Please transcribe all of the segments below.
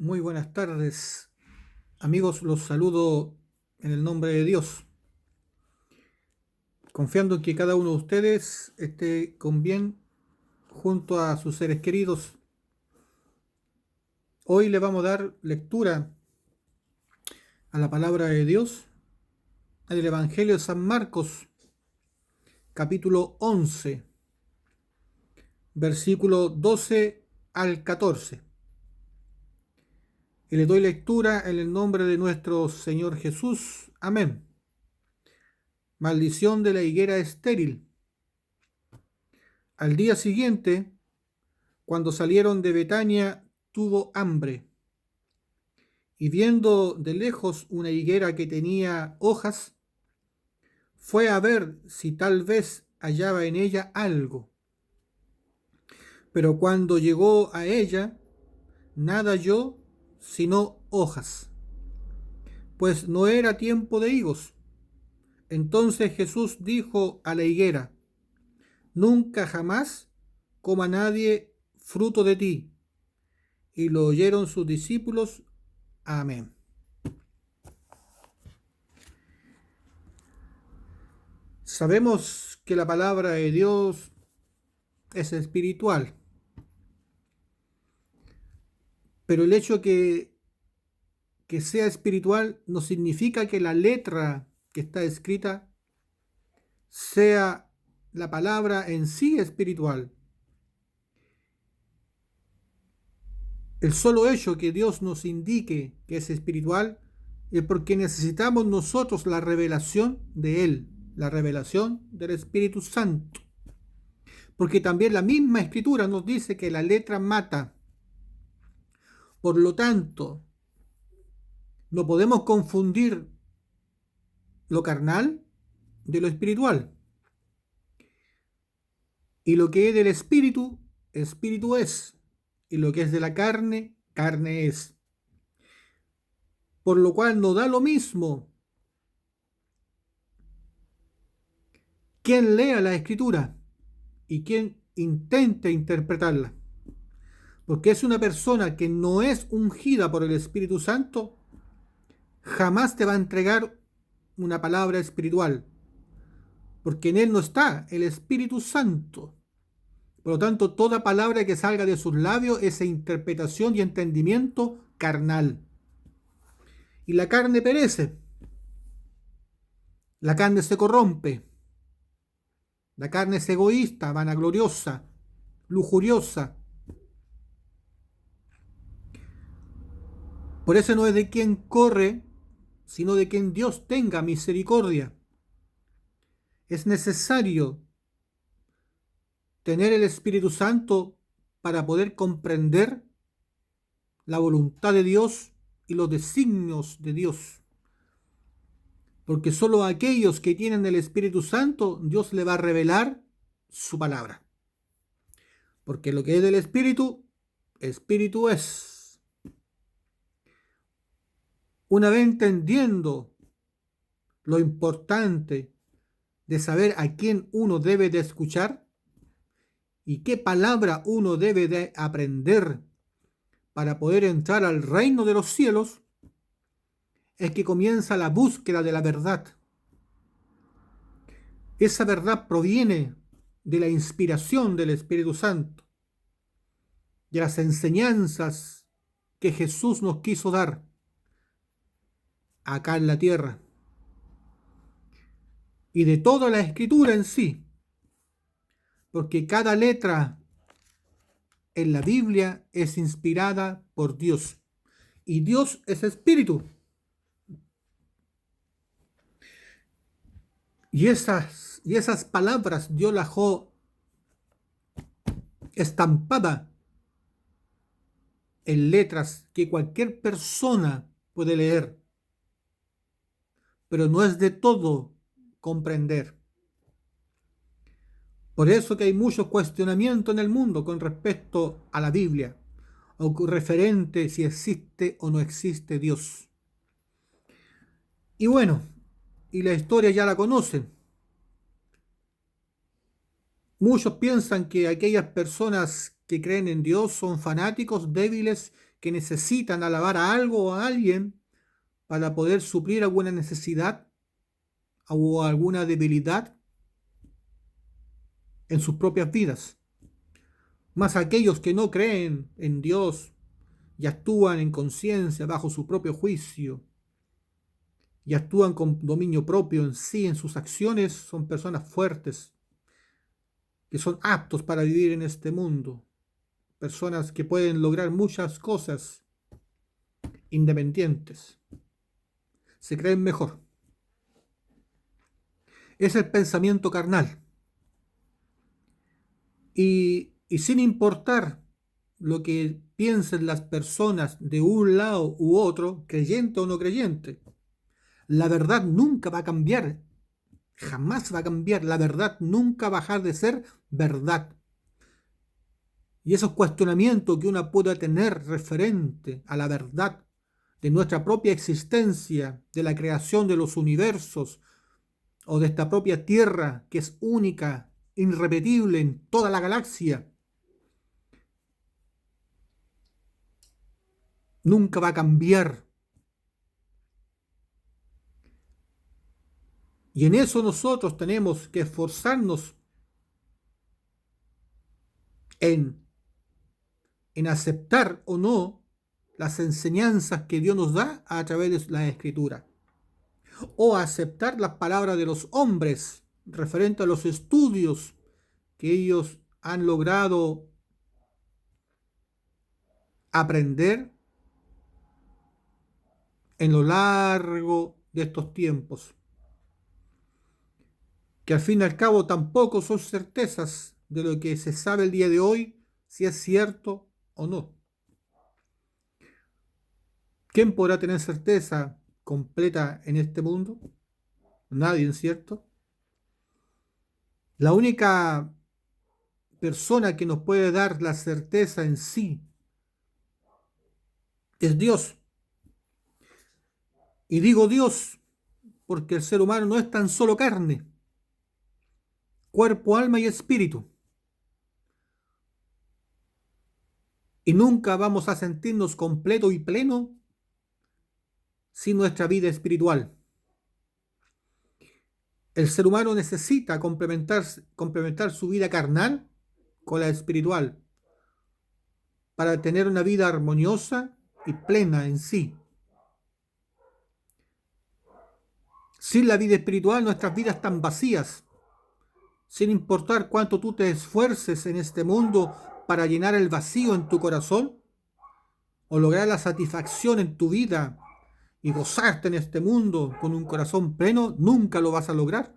Muy buenas tardes, amigos, los saludo en el nombre de Dios, confiando en que cada uno de ustedes esté con bien junto a sus seres queridos. Hoy le vamos a dar lectura a la palabra de Dios en el Evangelio de San Marcos, capítulo 11, versículo 12 al 14. Y le doy lectura en el nombre de nuestro Señor Jesús. Amén. Maldición de la higuera estéril. Al día siguiente, cuando salieron de Betania, tuvo hambre, y viendo de lejos una higuera que tenía hojas, fue a ver si tal vez hallaba en ella algo. Pero cuando llegó a ella, nada halló sino hojas, pues no era tiempo de higos. Entonces Jesús dijo a la higuera: Nunca jamás coma nadie fruto de ti. Y lo oyeron sus discípulos. Amén. Sabemos que la palabra de Dios es espiritual, pero el hecho que sea espiritual no significa que la letra que está escrita sea la palabra en sí espiritual. El solo hecho que Dios nos indique que es espiritual es porque necesitamos nosotros la revelación de Él, la revelación del Espíritu Santo. Porque también la misma Escritura nos dice que la letra mata. Por lo tanto, no podemos confundir lo carnal de lo espiritual. Y lo que es del espíritu, espíritu es. Y lo que es de la carne, carne es. Por lo cual no da lo mismo quien lea la escritura y quien intente interpretarla. Porque es una persona que no es ungida por el Espíritu Santo, jamás te va a entregar una palabra espiritual, porque en él no está el Espíritu Santo. Por lo tanto, toda palabra que salga de sus labios es interpretación y entendimiento carnal. Y la carne perece, la carne se corrompe, la carne es egoísta, vanagloriosa, lujuriosa. Por eso no es de quien corre, sino de quien Dios tenga misericordia. Es necesario tener el Espíritu Santo para poder comprender la voluntad de Dios y los designios de Dios. Porque solo a aquellos que tienen el Espíritu Santo, Dios le va a revelar su palabra. Porque lo que es del Espíritu, Espíritu es. Una vez entendiendo lo importante de saber a quién uno debe de escuchar y qué palabra uno debe de aprender para poder entrar al reino de los cielos, es que comienza la búsqueda de la verdad. Esa verdad proviene de la inspiración del Espíritu Santo, de las enseñanzas que Jesús nos quiso dar acá en la tierra, y de toda la escritura en sí, porque cada letra en la Biblia es inspirada por Dios, y Dios es espíritu. Y esas palabras Dios las dejó estampada en letras que cualquier persona puede leer, pero no es de todo comprender. Por eso que hay mucho cuestionamiento en el mundo con respecto a la Biblia, o referente si existe o no existe Dios. Y bueno, y la historia ya la conocen. Muchos piensan que aquellas personas que creen en Dios son fanáticos débiles que necesitan alabar a algo o a alguien para poder suplir alguna necesidad o alguna debilidad en sus propias vidas. Mas aquellos que no creen en Dios y actúan en conciencia bajo su propio juicio y actúan con dominio propio en sí, en sus acciones, son personas fuertes, que son aptos para vivir en este mundo, personas que pueden lograr muchas cosas independientes, se creen mejor. Es el pensamiento carnal. Y sin importar lo que piensen las personas de un lado u otro, creyente o no creyente, la verdad nunca va a cambiar, jamás va a cambiar, la verdad nunca va a dejar de ser verdad. Y esos cuestionamientos que uno pueda tener referente a la verdad de nuestra propia existencia, de la creación de los universos o de esta propia Tierra que es única, irrepetible en toda la galaxia, nunca va a cambiar. Y en eso nosotros tenemos que esforzarnos en aceptar o no las enseñanzas que Dios nos da a través de la Escritura, o aceptar las palabras de los hombres referente a los estudios que ellos han logrado aprender en lo largo de estos tiempos, que al fin y al cabo tampoco son certezas de lo que se sabe el día de hoy, si es cierto o no. ¿Quién podrá tener certeza completa en este mundo? Nadie, ¿cierto? La única persona que nos puede dar la certeza en sí es Dios. Y digo Dios porque el ser humano no es tan solo carne, cuerpo, alma y espíritu. Y nunca vamos a sentirnos completo y pleno sin nuestra vida espiritual. El ser humano necesita complementar su vida carnal con la espiritual para tener una vida armoniosa y plena en sí. Sin la vida espiritual nuestras vidas están vacías, sin importar cuánto tú te esfuerces en este mundo para llenar el vacío en tu corazón o lograr la satisfacción en tu vida y gozarte en este mundo con un corazón pleno, nunca lo vas a lograr.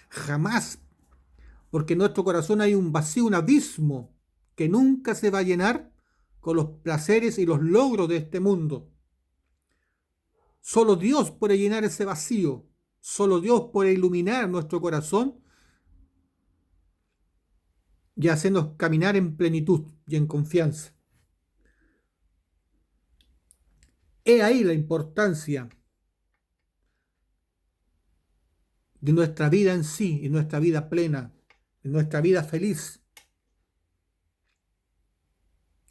Jamás. Porque en nuestro corazón hay un vacío, un abismo que nunca se va a llenar con los placeres y los logros de este mundo. Solo Dios puede llenar ese vacío. Solo Dios puede iluminar nuestro corazón y hacernos caminar en plenitud y en confianza. He ahí la importancia de nuestra vida en sí, en nuestra vida plena, en nuestra vida feliz.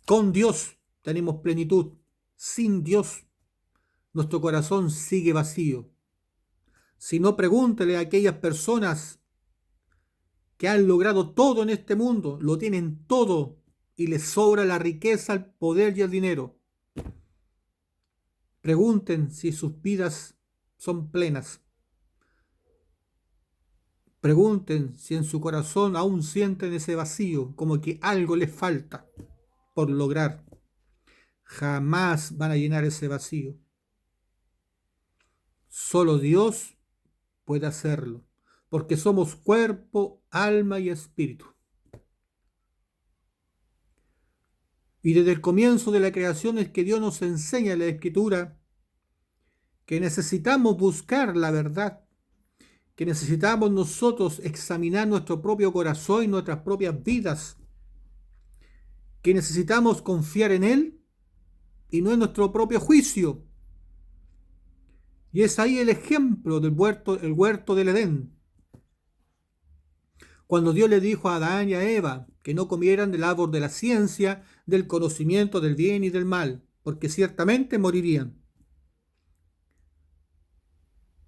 Con Dios tenemos plenitud. Sin Dios, nuestro corazón sigue vacío. Si no, pregúntele a aquellas personas que han logrado todo en este mundo, lo tienen todo y les sobra la riqueza, el poder y el dinero. Pregunten si sus vidas son plenas. Pregunten si en su corazón aún sienten ese vacío, como que algo les falta por lograr. Jamás van a llenar ese vacío. Solo Dios puede hacerlo, porque somos cuerpo, alma y espíritu. Y desde el comienzo de la creación es que Dios nos enseña en la Escritura que necesitamos buscar la verdad, que necesitamos nosotros examinar nuestro propio corazón y nuestras propias vidas, que necesitamos confiar en Él y no en nuestro propio juicio. Y es ahí el ejemplo del huerto del Edén. Cuando Dios le dijo a Adán y a Eva que no comieran del árbol de la ciencia, del conocimiento del bien y del mal, porque ciertamente morirían.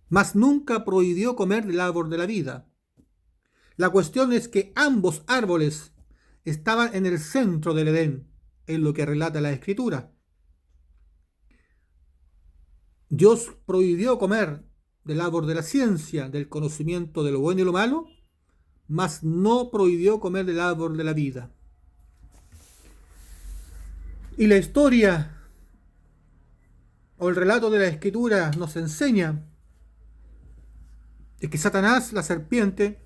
Mas nunca prohibió comer del árbol de la vida. La cuestión es que ambos árboles estaban en el centro del Edén, en lo que relata la Escritura. Dios prohibió comer del árbol de la ciencia, del conocimiento de lo bueno y lo malo, mas no prohibió comer del árbol de la vida. Y la historia o el relato de la Escritura nos enseña de que Satanás, la serpiente,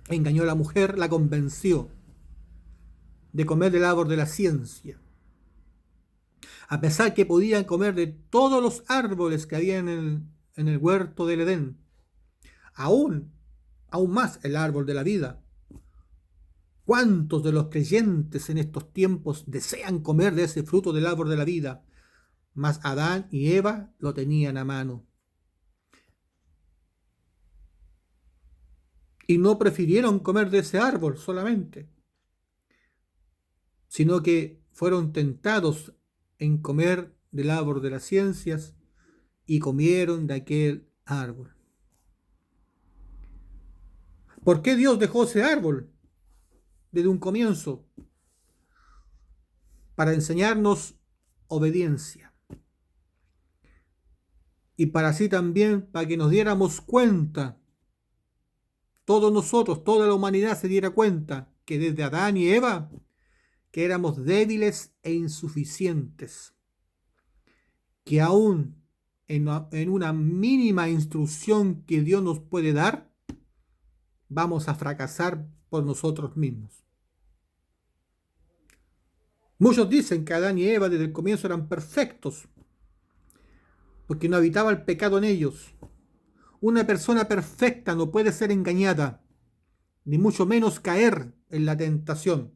engañó a la mujer, la convenció de comer del árbol de la ciencia. A pesar que podían comer de todos los árboles que había en el huerto del Edén, aún más el árbol de la vida. ¿Cuántos de los creyentes en estos tiempos desean comer de ese fruto del árbol de la vida? Mas Adán y Eva lo tenían a mano. Y no prefirieron comer de ese árbol solamente, sino que fueron tentados en comer del árbol de las ciencias y comieron de aquel árbol. ¿Por qué Dios dejó ese árbol desde un comienzo? Para enseñarnos obediencia. Y para así también, para que nos diéramos cuenta, todos nosotros, toda la humanidad se diera cuenta que desde Adán y Eva, que éramos débiles e insuficientes, que aún en una mínima instrucción que Dios nos puede dar, vamos a fracasar por nosotros mismos. Muchos dicen que Adán y Eva desde el comienzo eran perfectos, porque no habitaba el pecado en ellos. Una persona perfecta no puede ser engañada, ni mucho menos caer en la tentación.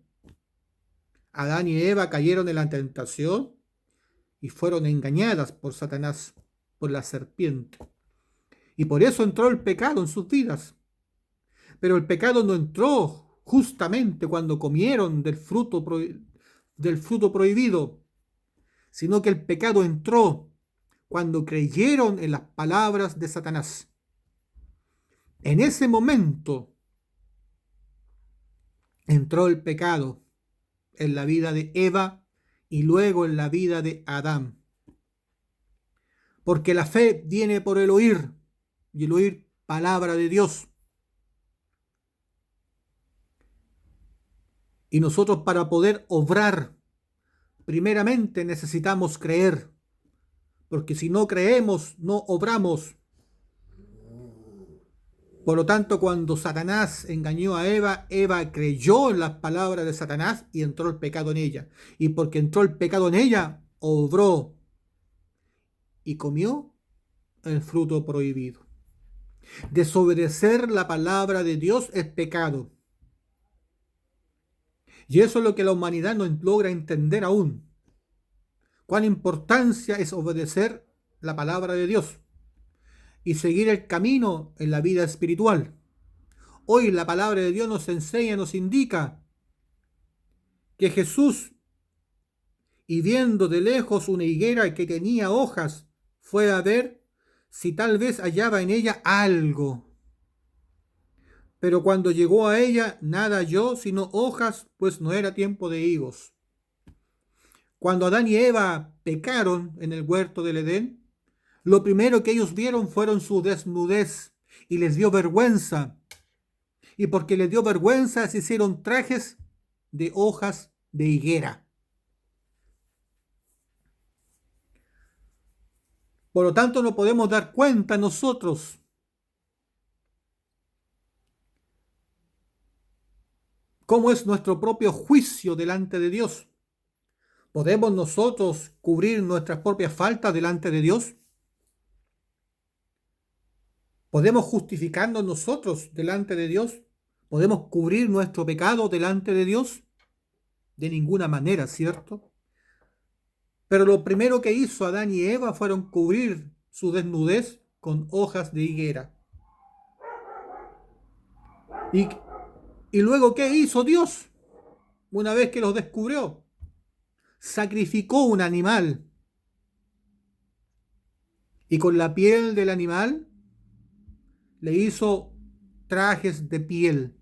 Adán y Eva cayeron en la tentación y fueron engañadas por Satanás, por la serpiente. Y por eso entró el pecado en sus vidas. Pero el pecado no entró justamente cuando comieron del fruto prohibido, sino que el pecado entró cuando creyeron en las palabras de Satanás. En ese momento entró el pecado en la vida de Eva y luego en la vida de Adán. Porque la fe viene por el oír, y el oír palabra de Dios. Y nosotros, para poder obrar, primeramente necesitamos creer, porque si no creemos, no obramos. Por lo tanto, cuando Satanás engañó a Eva, Eva creyó en las palabras de Satanás y entró el pecado en ella. Y porque entró el pecado en ella, obró y comió el fruto prohibido. Desobedecer la palabra de Dios es pecado. Y eso es lo que la humanidad no logra entender aún. Cuán importancia es obedecer la palabra de Dios y seguir el camino en la vida espiritual. Hoy la palabra de Dios nos enseña, nos indica que Jesús, y viendo de lejos una higuera que tenía hojas, fue a ver si tal vez hallaba en ella algo. Pero cuando llegó a ella, nada halló sino hojas, pues no era tiempo de higos. Cuando Adán y Eva pecaron en el huerto del Edén, lo primero que ellos vieron fueron su desnudez y les dio vergüenza. Y porque les dio vergüenza, se hicieron trajes de hojas de higuera. Por lo tanto, no podemos dar cuenta nosotros cómo es nuestro propio juicio delante de Dios. ¿Podemos nosotros cubrir nuestras propias faltas delante de Dios? ¿Podemos justificarnos nosotros delante de Dios? ¿Podemos cubrir nuestro pecado delante de Dios? De ninguna manera, ¿cierto? Pero lo primero que hizo Adán y Eva fueron cubrir su desnudez con hojas de higuera. Y luego, ¿qué hizo Dios? Una vez que los descubrió, sacrificó un animal Y con la piel del animal le hizo trajes de piel.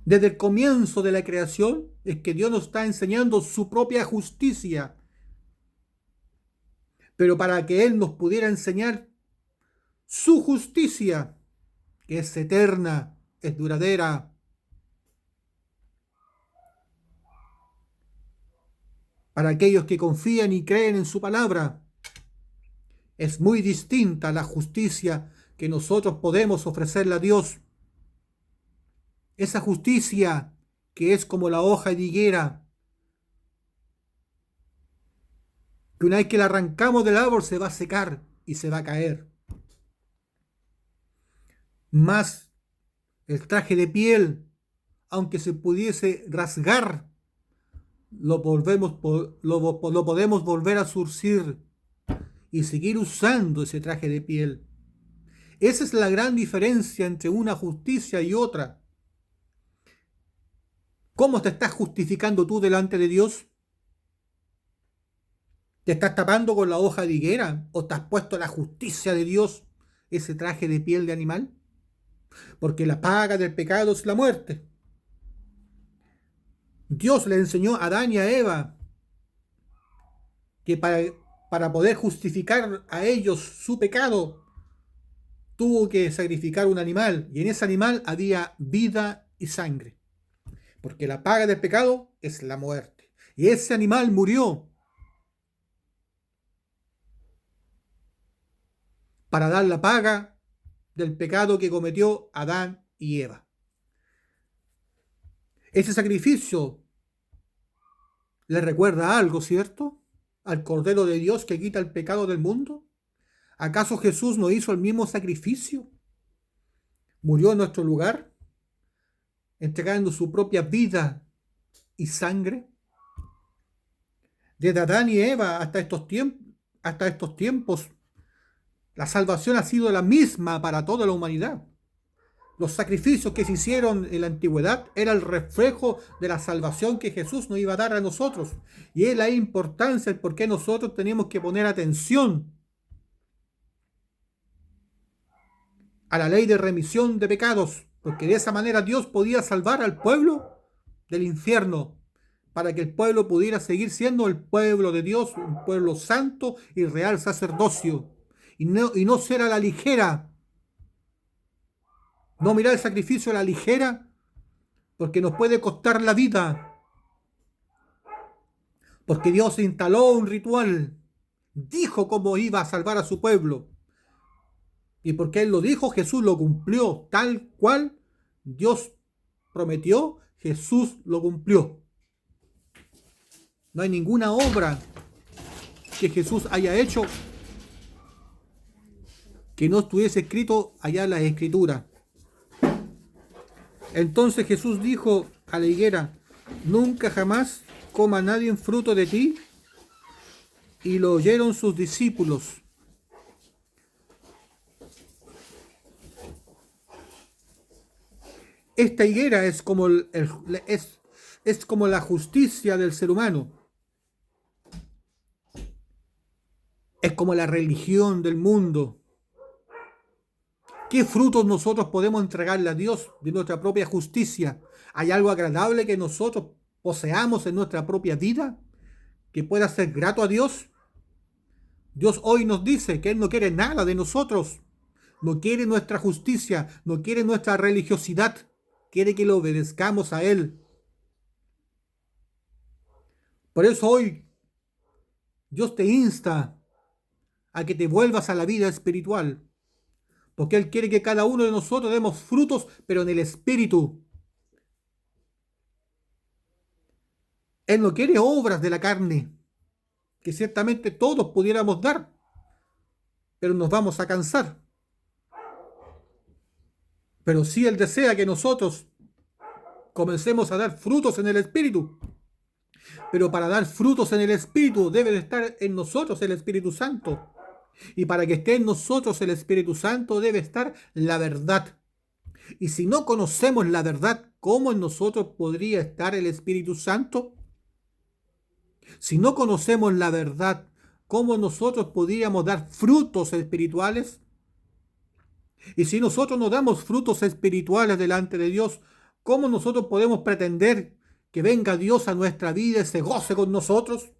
Desde el comienzo de la creación es que Dios nos está enseñando su propia justicia. Pero para que Él nos pudiera enseñar su justicia, que es eterna, es duradera, para aquellos que confían y creen en su palabra, es muy distinta a la justicia que nosotros podemos ofrecerle a Dios. Esa justicia que es como la hoja de higuera, que una vez que la arrancamos del árbol se va a secar y se va a caer. Más el traje de piel, aunque se pudiese rasgar, lo podemos volver a surcir y seguir usando ese traje de piel. Esa es la gran diferencia entre una justicia y otra. ¿Cómo te estás justificando tú delante de Dios? ¿Te estás tapando con la hoja de higuera o te has puesto la justicia de Dios, ese traje de piel de animal? Porque la paga del pecado es la muerte. Dios le enseñó a Adán y a Eva que para poder justificar a ellos su pecado, tuvo que sacrificar un animal, y en ese animal había vida y sangre. Porque la paga del pecado es la muerte. Y ese animal murió para dar la paga del pecado que cometió Adán y Eva. Ese sacrificio le recuerda algo, ¿cierto? Al Cordero de Dios que quita el pecado del mundo. ¿Acaso Jesús no hizo el mismo sacrificio? Murió en nuestro lugar, entregando su propia vida y sangre. Desde Adán y Eva hasta estos tiempos, la salvación ha sido la misma para toda la humanidad. Los sacrificios que se hicieron en la antigüedad era el reflejo de la salvación que Jesús nos iba a dar a nosotros. Y es la importancia, el por qué nosotros tenemos que poner atención a la ley de remisión de pecados, porque de esa manera Dios podía salvar al pueblo del infierno, para que el pueblo pudiera seguir siendo el pueblo de Dios, un pueblo santo y real sacerdocio, y no ser a la ligera, no mirar el sacrificio a la ligera, porque nos puede costar la vida, porque Dios instaló un ritual, dijo cómo iba a salvar a su pueblo, y porque Él lo dijo, Jesús lo cumplió, tal cual Dios prometió, Jesús lo cumplió. No hay ninguna obra que Jesús haya hecho que no estuviese escrito allá en las Escrituras. Entonces Jesús dijo a la higuera: nunca jamás coma nadie fruto de ti. Y lo oyeron sus discípulos. Esta higuera es como, es como la justicia del ser humano. Es como la religión del mundo. ¿Qué frutos nosotros podemos entregarle a Dios de nuestra propia justicia? ¿Hay algo agradable que nosotros poseamos en nuestra propia vida que pueda ser grato a Dios? Dios hoy nos dice que Él no quiere nada de nosotros. No quiere nuestra justicia, no quiere nuestra religiosidad. Quiere que lo obedezcamos a Él. Por eso hoy Dios te insta a que te vuelvas a la vida espiritual. Porque Él quiere que cada uno de nosotros demos frutos, pero en el Espíritu. Él no quiere obras de la carne, que ciertamente todos pudiéramos dar, pero nos vamos a cansar. Pero sí Él desea que nosotros comencemos a dar frutos en el Espíritu. Pero para dar frutos en el Espíritu debe de estar en nosotros el Espíritu Santo. Y para que esté en nosotros el Espíritu Santo debe estar la verdad. Y si no conocemos la verdad, ¿cómo en nosotros podría estar el Espíritu Santo? Si no conocemos la verdad, cómo nosotros podríamos dar frutos espirituales. Y si nosotros no damos frutos espirituales delante de Dios, ¿cómo nosotros podemos pretender que venga Dios a nuestra vida y se goce con nosotros?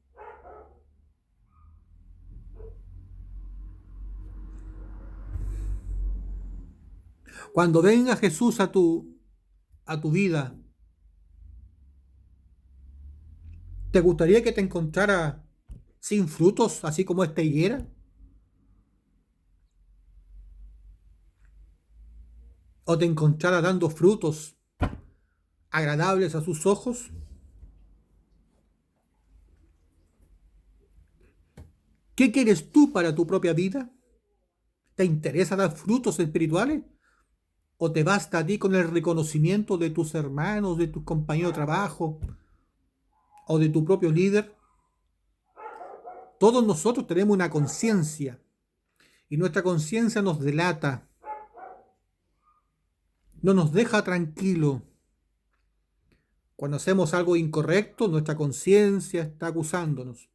Cuando venga Jesús a tu vida, ¿te gustaría que te encontrara sin frutos, así como esta higuera? ¿O te encontrara dando frutos agradables a sus ojos? ¿Qué quieres tú para tu propia vida? ¿Te interesa dar frutos espirituales? ¿O te basta a ti con el reconocimiento de tus hermanos, de tus compañeros de trabajo o de tu propio líder? Todos nosotros tenemos una conciencia y nuestra conciencia nos delata, no nos deja tranquilo. Cuando hacemos algo incorrecto, nuestra conciencia está acusándonos.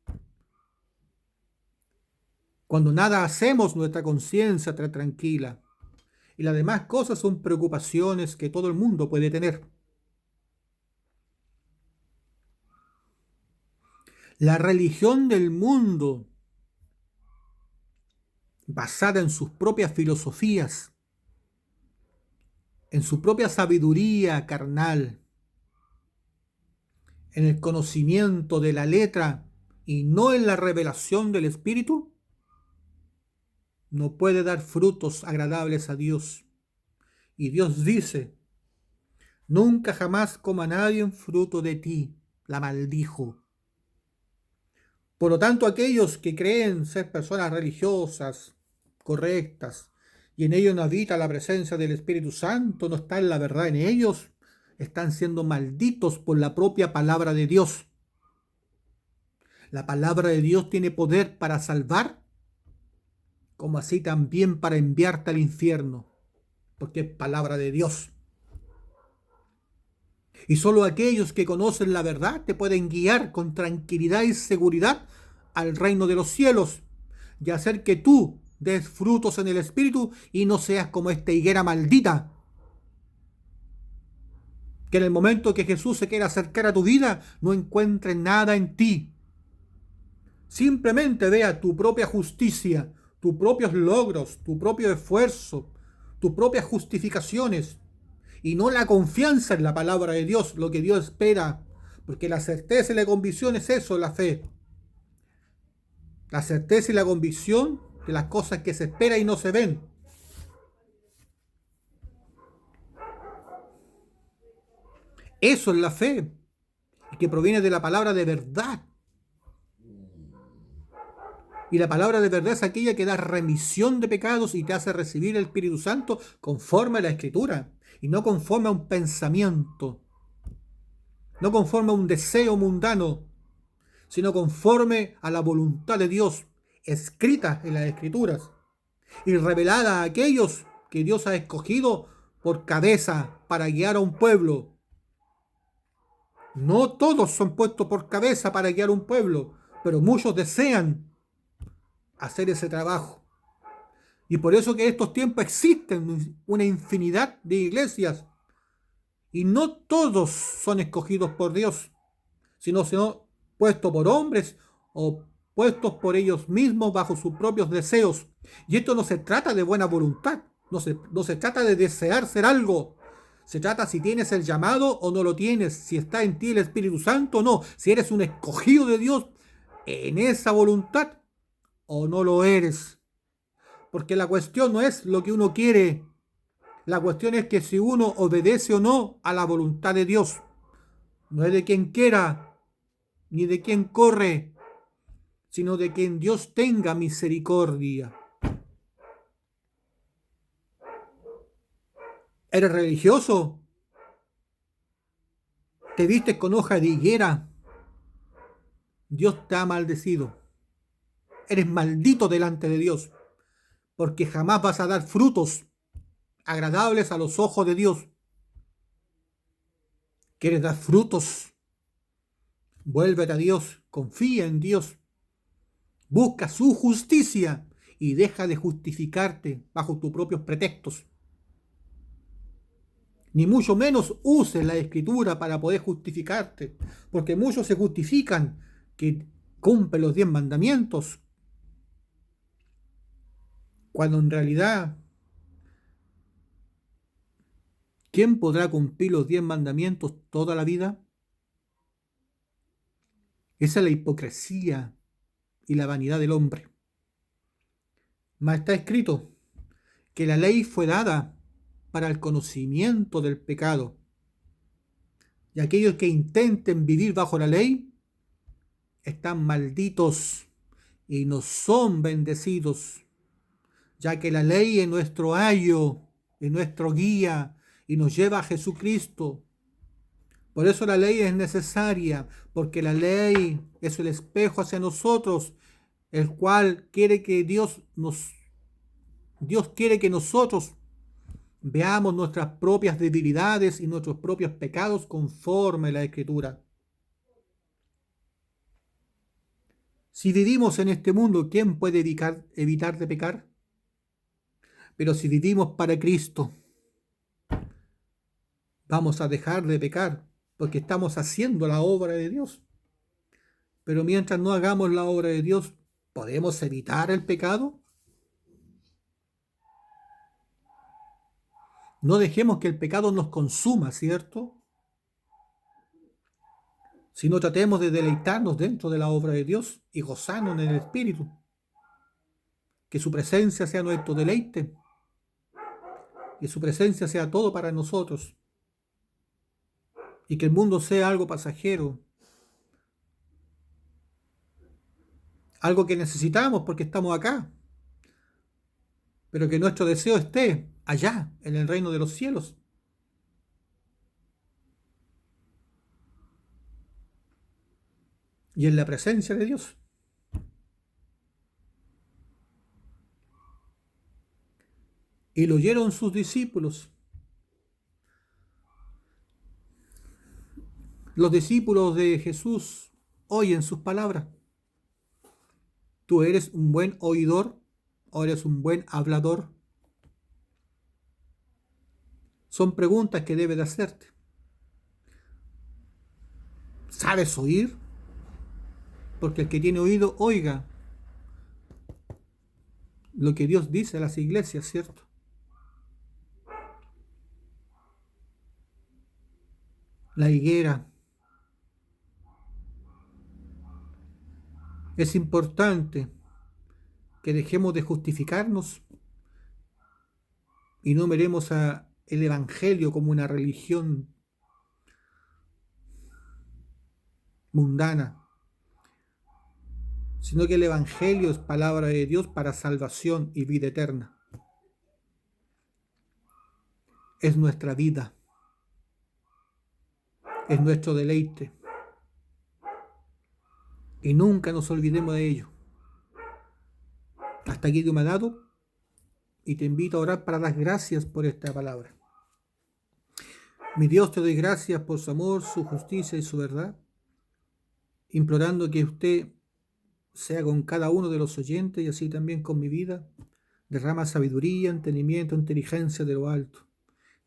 Cuando nada hacemos, nuestra conciencia está tranquila. Y las demás cosas son preocupaciones que todo el mundo puede tener. La religión del mundo, basada en sus propias filosofías, en su propia sabiduría carnal, en el conocimiento de la letra y no en la revelación del Espíritu, no puede dar frutos agradables a Dios. Y Dios dice: nunca jamás coma nadie fruto de ti. La maldijo. Por lo tanto, aquellos que creen ser personas religiosas, correctas, y en ellos no habita la presencia del Espíritu Santo, no está en la verdad en ellos, están siendo malditos por la propia palabra de Dios. La palabra de Dios tiene poder para salvar, como así también para enviarte al infierno, porque es palabra de Dios. Y solo aquellos que conocen la verdad te pueden guiar con tranquilidad y seguridad al reino de los cielos y hacer que tú des frutos en el Espíritu y no seas como esta higuera maldita, que en el momento que Jesús se quiera acercar a tu vida no encuentre nada en ti. Simplemente vea tu propia justicia, tus propios logros, tu propio esfuerzo, tus propias justificaciones, y no la confianza en la palabra de Dios, lo que Dios espera, porque la certeza y la convicción es eso, la fe. La certeza y la convicción de las cosas que se esperan y no se ven. Eso es la fe, que proviene de la palabra de verdad. Y la palabra de verdad es aquella que da remisión de pecados y te hace recibir el Espíritu Santo conforme a la Escritura, y no conforme a un pensamiento, no conforme a un deseo mundano, sino conforme a la voluntad de Dios, escrita en las Escrituras y revelada a aquellos que Dios ha escogido por cabeza para guiar a un pueblo. No todos son puestos por cabeza para guiar un pueblo, pero muchos desean hacer ese trabajo. Y por eso que en estos tiempos existen una infinidad de iglesias y no todos son escogidos por Dios, sino puestos por hombres o puestos por ellos mismos bajo sus propios deseos. Y esto no se trata de buena voluntad, no se trata de desear ser algo. Se trata si tienes el llamado o no lo tienes, si está en ti el Espíritu Santo o no, si eres un escogido de Dios en esa voluntad o no lo eres. Porque la cuestión no es lo que uno quiere, la cuestión es que si uno obedece o no a la voluntad de Dios. No es de quien quiera, ni de quien corre, sino de quien Dios tenga misericordia. ¿Eres religioso? ¿Te vistes con hoja de higuera? Dios te ha maldecido. Eres maldito delante de Dios, porque jamás vas a dar frutos agradables a los ojos de Dios. ¿Quieres dar frutos? Vuélvete a Dios, confía en Dios Busca su justicia y deja de justificarte bajo tus propios pretextos. Ni mucho menos uses la escritura para poder justificarte, porque muchos se justifican que cumplen los 10 mandamientos, cuando en realidad, ¿quién podrá cumplir los 10 mandamientos toda la vida? Esa es la hipocresía y la vanidad del hombre. Mas está escrito que la ley fue dada para el conocimiento del pecado. Y aquellos que intenten vivir bajo la ley están malditos y no son bendecidos, ya que la ley es nuestro ayo, es nuestro guía y nos lleva a Jesucristo. Por eso la ley es necesaria, porque la ley es el espejo hacia nosotros, el cual quiere que Dios quiere que nosotros veamos nuestras propias debilidades y nuestros propios pecados conforme a la Escritura. Si vivimos en este mundo, ¿quién puede evitar de pecar? Pero si vivimos para Cristo, vamos a dejar de pecar, porque estamos haciendo la obra de Dios. Pero mientras no hagamos la obra de Dios, ¿podemos evitar el pecado? No dejemos que el pecado nos consuma, ¿cierto? Sino tratemos de deleitarnos dentro de la obra de Dios y gozarnos en el Espíritu. Que su presencia sea nuestro deleite. Que su presencia sea todo para nosotros. Y que el mundo sea algo pasajero. Algo que necesitamos porque estamos acá. Pero que nuestro deseo esté allá, en el reino de los cielos. Y en la presencia de Dios. Y lo oyeron sus discípulos. Los discípulos de Jesús oyen sus palabras. ¿Tú eres un buen oidor o eres un buen hablador? Son preguntas que debes de hacerte. ¿Sabes oír? Porque el que tiene oído, oiga lo que Dios dice a las iglesias, ¿cierto? La higuera. Es importante que dejemos de justificarnos y no miremos el Evangelio como una religión mundana, sino que el Evangelio es palabra de Dios para salvación y vida eterna. Es nuestra vida, es nuestro deleite, y nunca nos olvidemos de ello. Hasta aquí Dios me ha dado, y te invito a orar para dar gracias por esta palabra. Mi Dios, te doy gracias por su amor, su justicia y su verdad, implorando que usted sea con cada uno de los oyentes y así también con mi vida. Derrama sabiduría, entendimiento, inteligencia de lo alto.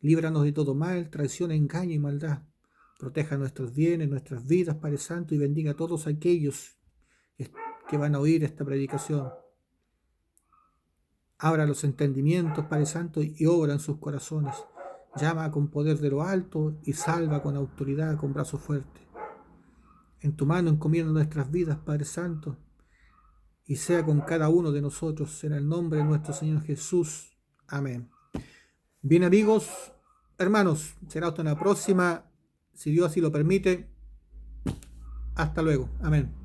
Líbranos de todo mal, traición, engaño y maldad. Proteja nuestros bienes, nuestras vidas, Padre Santo, y bendiga a todos aquellos que van a oír esta predicación. Abra los entendimientos, Padre Santo, y obra en sus corazones. Llama con poder de lo alto y salva con autoridad, con brazo fuerte. En tu mano encomiendo nuestras vidas, Padre Santo, y sea con cada uno de nosotros, en el nombre de nuestro Señor Jesús. Amén. Bien, amigos, hermanos, será hasta una próxima, si Dios así lo permite. Hasta luego. Amén.